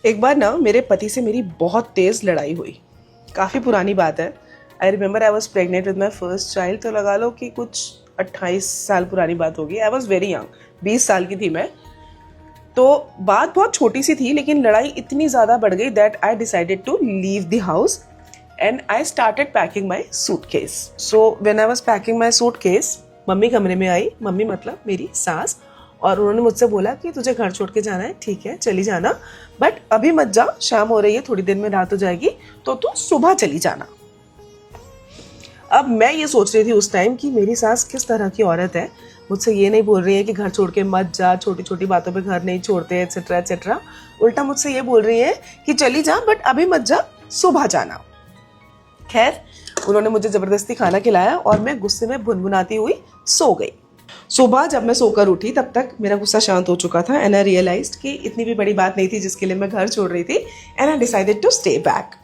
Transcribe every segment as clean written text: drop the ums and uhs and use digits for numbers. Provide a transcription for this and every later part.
एक बार ना मेरे पति से मेरी बहुत तेज़ लड़ाई हुई। काफ़ी पुरानी बात है। I remember I was pregnant with my first child, तो लगा लो कि कुछ 28 साल पुरानी बात होगी। आई वॉज वेरी यंग, 20 साल की थी मैं। तो बात बहुत छोटी सी थी, लेकिन लड़ाई इतनी ज़्यादा बढ़ गई that I decided to leave the house and I started packing my suitcase. So when I was packing my suitcase, mummy कमरे में आई। मम्मी मतलब मेरी सास। और उन्होंने मुझसे बोला कि तुझे घर छोड़ के जाना है, ठीक है चली जाना, बट अभी मत जा, शाम हो रही है, थोड़ी देर में रात हो जाएगी, तो तू सुबह चली जाना। अब मैं ये सोच रही थी उस टाइम कि मेरी सास किस तरह की औरत है। मुझसे ये नहीं बोल रही है कि घर छोड़ के मत जा, छोटी छोटी बातों पे घर नहीं छोड़ते, एटसेट्रा एटसेट्रा। उल्टा मुझसे ये बोल रही है कि चली जा बट अभी मत जा, सुबह जाना। खैर, उन्होंने मुझे जबरदस्ती खाना खिलाया और मैं गुस्से में भुनभुनाती हुई सो गई। सुबह जब मैं सोकर उठी तब तक मेरा गुस्सा शांत हो चुका था एंड आई रियलाइज्ड कि इतनी भी बड़ी बात नहीं थी जिसके लिए मैं घर छोड़ रही थी, and I decided to stay back.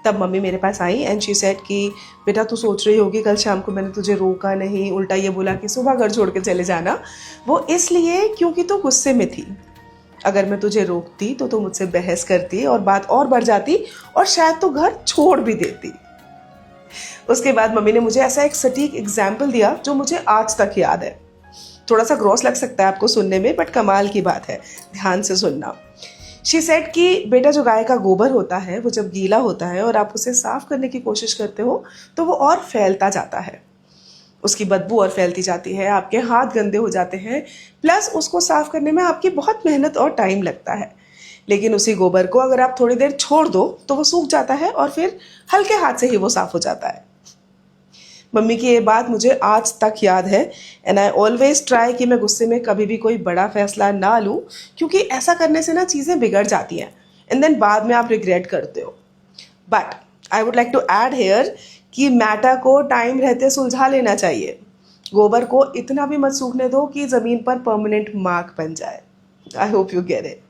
तब मम्मी मेरे पास आई एंड शी सेड कि बेटा तू सोच रही होगी कल शाम को मैंने तुझे रोका नहीं, उल्टा ये बोला कि सुबह घर छोड़ के चले जाना। वो इसलिए क्योंकि तू गुस्से में थी। अगर मैं तुझे रोकती तो तू मुझसे बहस करती और बात और बढ़ जाती और शायद तो घर छोड़ भी देती। उसके बाद मम्मी ने मुझे ऐसा एक सटीक एग्जाम्पल दिया जो मुझे आज तक याद है। थोड़ा सा ग्रॉस लग सकता है आपको सुनने में, बट कमाल की बात है, ध्यान से सुनना। शी सेड कि बेटा जो गाय का गोबर होता है वो जब गीला होता है और आप उसे साफ करने की कोशिश करते हो तो वो और फैलता जाता है, उसकी बदबू और फैलती जाती है, आपके हाथ गंदे हो जाते हैं, प्लस उसको साफ करने में आपकी बहुत मेहनत और टाइम लगता है। लेकिन उसी गोबर को अगर आप थोड़ी देर छोड़ दो तो वो सूख जाता है और फिर हल्के हाथ से ही वो साफ हो जाता है। मम्मी की ये बात मुझे आज तक याद है एंड आई ऑलवेज ट्राई कि मैं गुस्से में कभी भी कोई बड़ा फैसला ना लूँ, क्योंकि ऐसा करने से ना चीज़ें बिगड़ जाती हैं एंड देन बाद में आप रिग्रेट करते हो। But I would like to add here कि मैटर को टाइम रहते सुलझा लेना चाहिए। गोबर को इतना भी मत सूखने दो कि ज़मीन पर परमानेंट मार्क बन जाए। I hope you get it.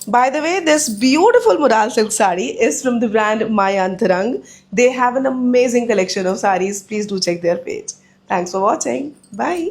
By the way, this beautiful Mural silk sari is from the brand My Antarang. They have an amazing collection of saris. Please do check their page. Thanks for watching. Bye.